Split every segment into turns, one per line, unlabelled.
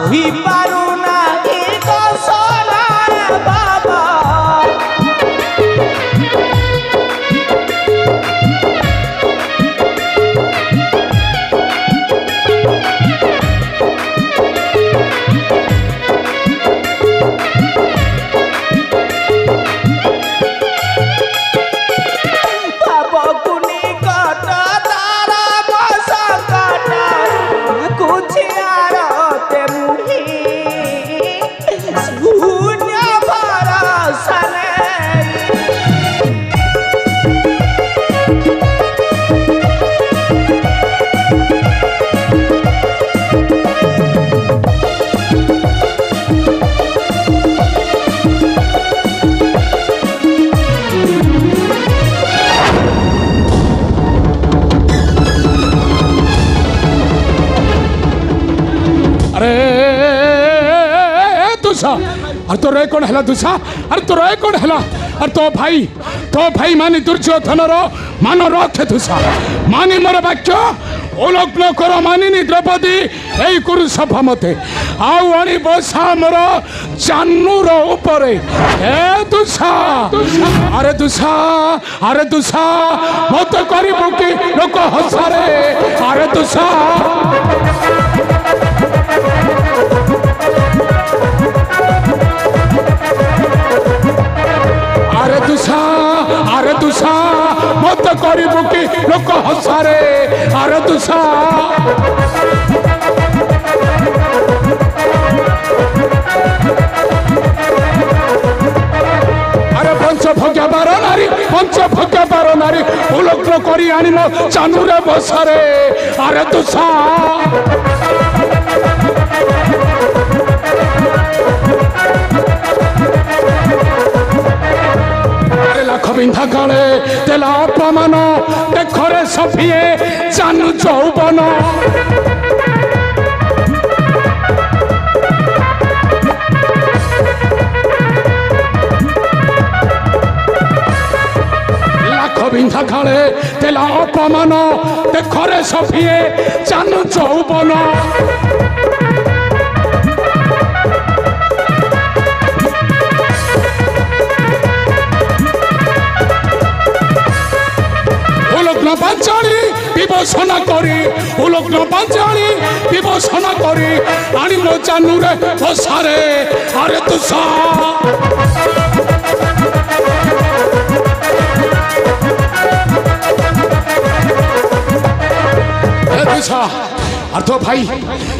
सही पारू ना सोना बाबा
अरे तो रे कौन है दुसा अरे तो रे कौन है अरे तो भाई मानी दुर्योधन रो मानो रखे दुसा मानी मोर वाक्य ओलग्न कर मानिनी द्रौपदी एई कुरु सभा मते आउ अणी बसा मोर चान्नुर ऊपर ए दुसा अरे दुसा मत करिबु कि लोक हसारे अरे दुसा अरे दुसा मत करिबु कि लोक हसारे अरे दुसा अरे पंच भग्य बार नारी उलग्न करी आनिम चानुरे बसारे अरे दुसा बिंधा काले तेला अपमान देखरे सफिए चानु चौबन लाख बिंधा काले तेला अपमान देखरे सफिए चानु चौबन पांचाली विभूषणा करी उलग्न पांचाली विभूषणा करी आनी मो चानुरे बसारे अरे दुसा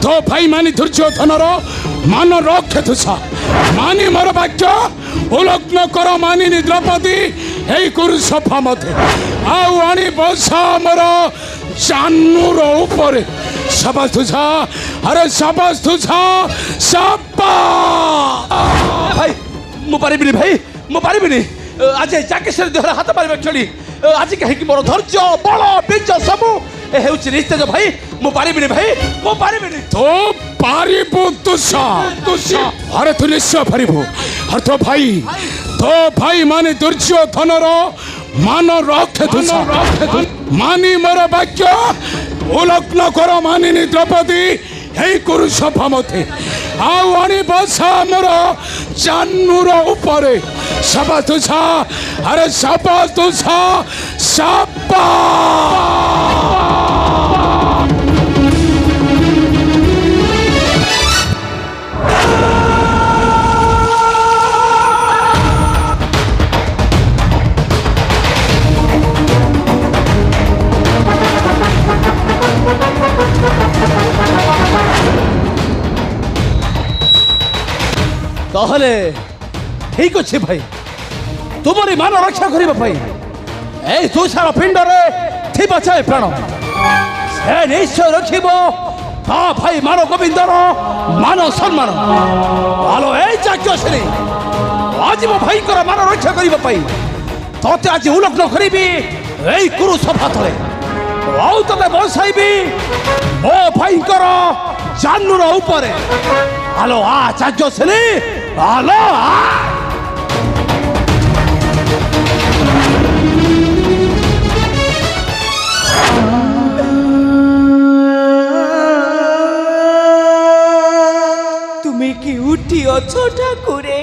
तो भाई मानी दुर्योधन रो मान रखे दुसा मानी मोर वाक्य उलग्न कर मानिनी द्रौपदी एई कुरु सभा मते आउ आनी बसा मोर चान्नुर ऊपर शाबाश तुझा अरे शाबाश तुझा शाबाश
भाई मु पारिबिनी आज जाकेश्वर देहर हाथ मारिबा छड़ी आज कहीं मोर धैर्य बल बीज सबू ए हेउची निस्तेज भाई मु पारिबिनी
तो पारिबु तुसा अरे तू निश्चय पारिबु अरे तो भाई माने दुर्योधन रो मान रखे तुसा मानी मोर वाक्य उलग्न कर मानिनी द्रौपदी एई कुरु सभा मते आउ आनी बसा मोर चान्नुर ऊपर शाबाश तुसा अरे शाबाश तुसा शाबाश
कहले ठीक अच्छे भाई तुमरी मान रक्षा करिबा भाई ए तुषार पिंड रे थिबा चाहे प्राण से निश्चय रखिबो ता भाई मानो गोविंदर मान सम्मान आलो ए जाक्यश्री आज मो भाई कर मान रक्षा करिबा भाई तते आज उलग्न करिबी ए कुरु सभा तले आउ तते बसाइबी मो भाई कर चान्नुर ऊपर आलो आ जाक्यश्री आलो आ
কেউটি অছো ঠাকুরে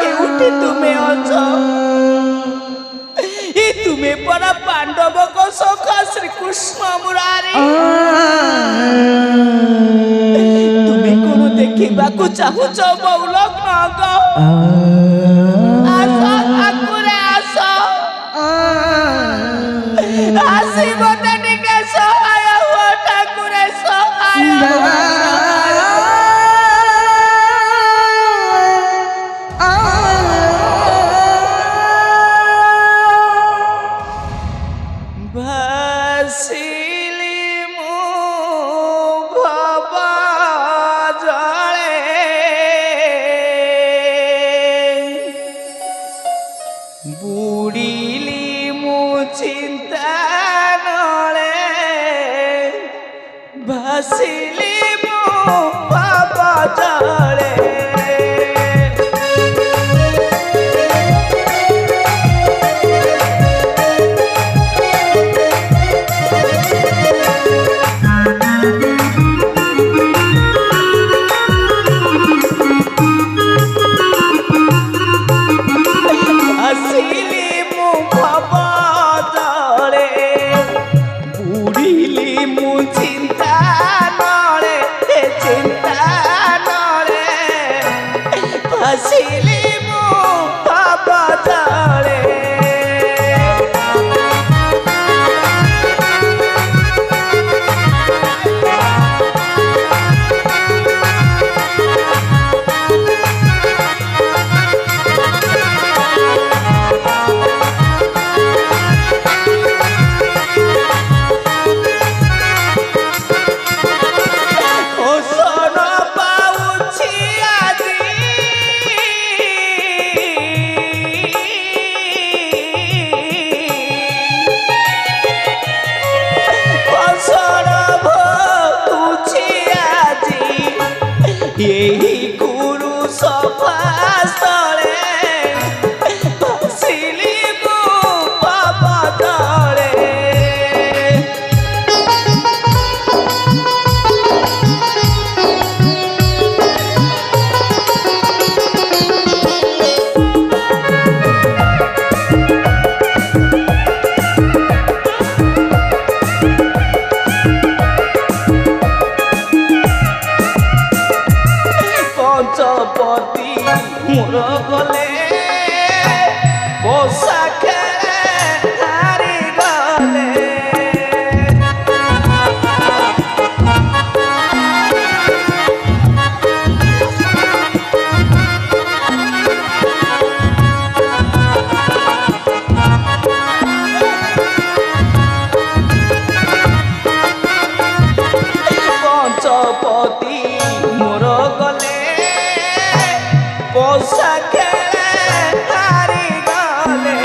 কেউটি তুমি অছো ଏ ତୁମେ ପରା ପାଣ୍ଡବଙ୍କ ସଖା ଶ୍ରୀକୃଷ୍ଣ ମୁରାରୀ ତୁମେ କଣ ଦେଖିବାକୁ ଚାହୁଁଛ ବଉଲଗ୍ନ ଆସ ଠାକୁରେ ଆସ ଆସି ମତେ ଟିକେ ସହାୟ ହୁଅ ଠାକୁରେ ସହାୟ ভাসিলি মো বাবা জলে ভাসিলি মো বাবা জলে বুড়িলি মু চিন্তা নলে চিন্তা নলে ভাসিলি মো বাবা জলে यही गुरु सभा स्थले भासिली मो बाबा तले पंचपति मोर गले बसा खेले हारी गले पंचपति मोर गले बसा खेले हारी गले